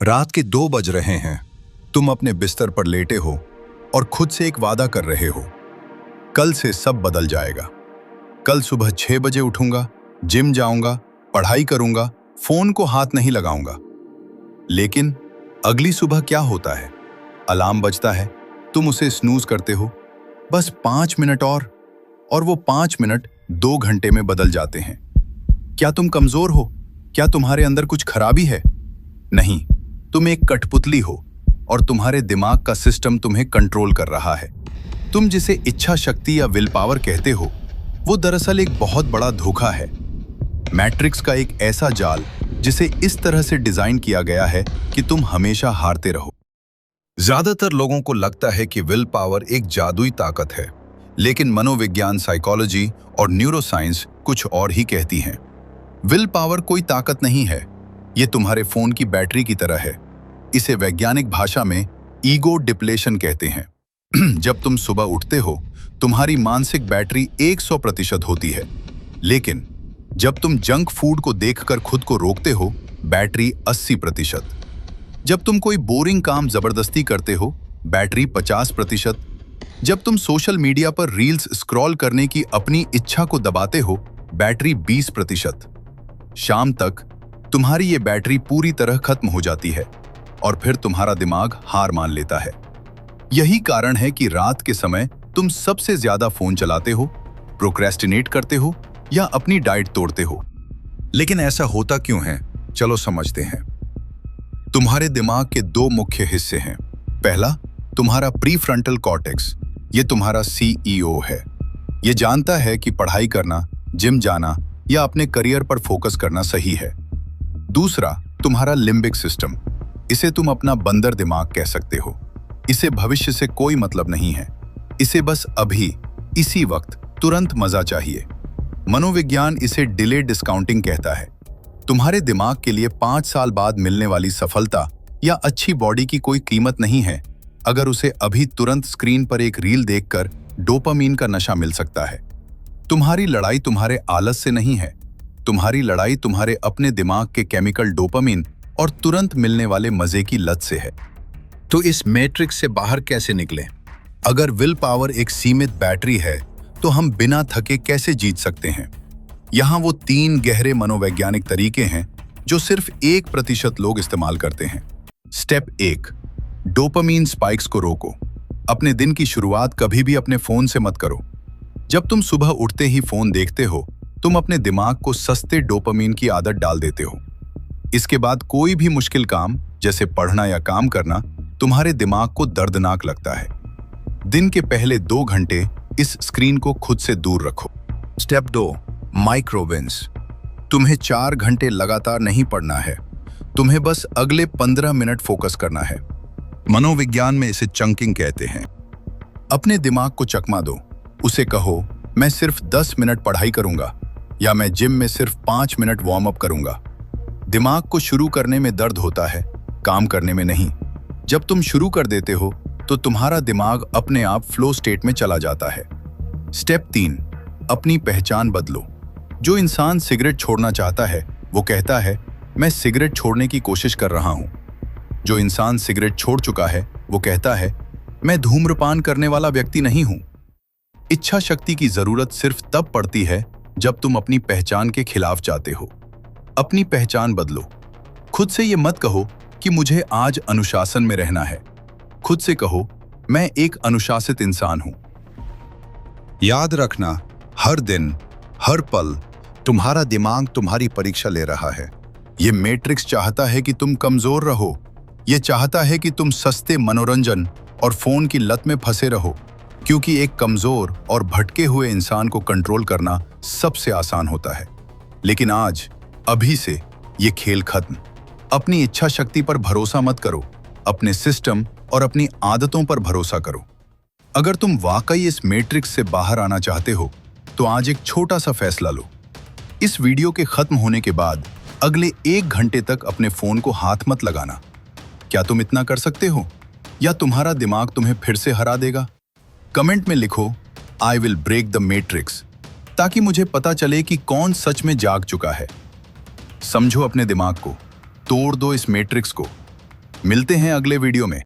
रात के 2 बज रहे हैं। तुम अपने बिस्तर पर लेटे हो और खुद से एक वादा कर रहे हो, कल से सब बदल जाएगा। कल सुबह 6 बजे उठूंगा, जिम जाऊंगा, पढ़ाई करूंगा, फोन को हाथ नहीं लगाऊंगा। लेकिन अगली सुबह क्या होता है? अलार्म बजता है, तुम उसे स्नूज करते हो, बस 5 मिनट और वो 5 मिनट 2 घंटे में बदल जाते हैं। क्या तुम कमजोर हो? क्या तुम्हारे अंदर कुछ खराबी है? नहीं, तुम एक कठपुतली हो और तुम्हारे दिमाग का सिस्टम तुम्हें कंट्रोल कर रहा है। तुम जिसे इच्छा शक्ति या विल पावर कहते हो, वो दरअसल एक बहुत बड़ा धोखा है। मैट्रिक्स का एक ऐसा जाल जिसे इस तरह से डिजाइन किया गया है कि तुम हमेशा हारते रहो। ज्यादातर लोगों को लगता है कि विल पावर एक जादुई ताकत है, लेकिन मनोविज्ञान, साइकोलॉजी और न्यूरोसाइंस कुछ और ही कहती हैं। विल पावर कोई ताकत नहीं है, ये तुम्हारे फोन की बैटरी की तरह है। इसे वैज्ञानिक भाषा में ईगो डिप्लेशन कहते हैं। जब तुम सुबह उठते हो, तुम्हारी मानसिक बैटरी 100% होती है, लेकिन जब तुम जंक फूड को देखकर खुद को रोकते हो, बैटरी 80%। जब तुम कोई बोरिंग काम जबरदस्ती करते हो, बैटरी 50%। जब तुम सोशल मीडिया पर रील्स स्क्रॉल करने की अपनी इच्छा को दबाते हो, बैटरी 20%। शाम तक तुम्हारी ये बैटरी पूरी तरह खत्म हो जाती है और फिर तुम्हारा दिमाग हार मान लेता है। यही कारण है कि रात के समय तुम सबसे ज्यादा फोन चलाते हो, प्रोक्रेस्टिनेट करते हो या अपनी डाइट तोड़ते हो। लेकिन ऐसा होता क्यों है? चलो समझते हैं। तुम्हारे दिमाग के 2 मुख्य हिस्से हैं। पहला, तुम्हारा प्रीफ्रंटल कॉर्टेक्स। ये तुम्हारा CEO है। ये जानता है कि पढ़ाई करना, जिम जाना या अपने करियर पर फोकस करना सही है। दूसरा, तुम्हारा लिम्बिक सिस्टम। इसे तुम अपना बंदर दिमाग कह सकते हो। इसे भविष्य से कोई मतलब नहीं है। इसे बस अभी, इसी वक्त, तुरंत मजा चाहिए। मनोविज्ञान इसे डिले डिस्काउंटिंग कहता है। तुम्हारे दिमाग के लिए 5 साल बाद मिलने वाली सफलता या अच्छी बॉडी की कोई कीमत नहीं है, अगर उसे अभी तुरंत स्क्रीन पर एक रील देखकर डोपामीन का नशा मिल सकता है। तुम्हारी लड़ाई तुम्हारे आलस से नहीं है, तुम्हारी लड़ाई तुम्हारे अपने दिमाग के केमिकल डोपामीन और तुरंत मिलने वाले मजे की लत से है। तो इस मैट्रिक्स से बाहर कैसे निकलें? अगर विल पावर एक सीमित बैटरी है, तो हम बिना थके कैसे जीत सकते हैं? यहाँ वो 3 गहरे मनोवैज्ञानिक तरीके हैं जो सिर्फ 1% लोग इस्तेमाल करते हैं। स्टेप 1, डोपामीन स्पाइक्स को रोको। अपने दिन की शुरुआत कभी भी अपने फोन से मत करो। जब तुम सुबह उठते ही फोन देखते हो, तुम अपने दिमाग को सस्ते डोपामीन की आदत डाल देते हो। इसके बाद कोई भी मुश्किल काम, जैसे पढ़ना या काम करना, तुम्हारे दिमाग को दर्दनाक लगता है। दिन के पहले 2 घंटे इस स्क्रीन को खुद से दूर रखो। Step 2, micro wins. तुम्हें 4 घंटे लगातार नहीं पढ़ना है, तुम्हें बस अगले 15 मिनट फोकस करना है। मनोविज्ञान में इसे चंकिंग कहते हैं। अपने दिमाग को चकमा दो। उसे कहो, मैं सिर्फ 10 मिनट पढ़ाई करूंगा या मैं जिम में सिर्फ 5 मिनट वार्म अप करूंगा। दिमाग को शुरू करने में दर्द होता है, काम करने में नहीं। जब तुम शुरू कर देते हो, तो तुम्हारा दिमाग अपने आप फ्लो स्टेट में चला जाता है। स्टेप 3, अपनी पहचान बदलो। जो इंसान सिगरेट छोड़ना चाहता है, वो कहता है, मैं सिगरेट छोड़ने की कोशिश कर रहा हूं। जो इंसान सिगरेट छोड़ चुका है, वो कहता है, मैं धूम्रपान करने वाला व्यक्ति नहीं हूं। इच्छा शक्ति की जरूरत सिर्फ तब पड़ती है जब तुम अपनी पहचान के खिलाफ जाते हो। अपनी पहचान बदलो। खुद से ये मत कहो कि मुझे आज अनुशासन में रहना है। खुद से कहो, मैं एक अनुशासित इंसान हूं। याद रखना, हर दिन, हर पल तुम्हारा दिमाग तुम्हारी परीक्षा ले रहा है। ये मैट्रिक्स चाहता है कि तुम कमजोर रहो। ये चाहता है कि तुम सस्ते मनोरंजन और फोन की लत में फंसे रहो, क्योंकि एक कमजोर और भटके हुए इंसान को कंट्रोल करना सबसे आसान होता है। लेकिन आज, अभी से, ये खेल खत्म। अपनी इच्छा शक्ति पर भरोसा मत करो, अपने सिस्टम और अपनी आदतों पर भरोसा करो। अगर तुम वाकई इस मैट्रिक्स से बाहर आना चाहते हो, तो आज एक छोटा सा फैसला लो। इस वीडियो के खत्म होने के बाद अगले 1 घंटे तक अपने फोन को हाथ मत लगाना। क्या तुम इतना कर सकते हो, या तुम्हारा दिमाग तुम्हें फिर से हरा देगा? कमेंट में लिखो, I will break the matrix, ताकि मुझे पता चले कि कौन सच में जाग चुका है। समझो अपने दिमाग को, तोड़ दो इस मैट्रिक्स को मिलते हैं अगले वीडियो में।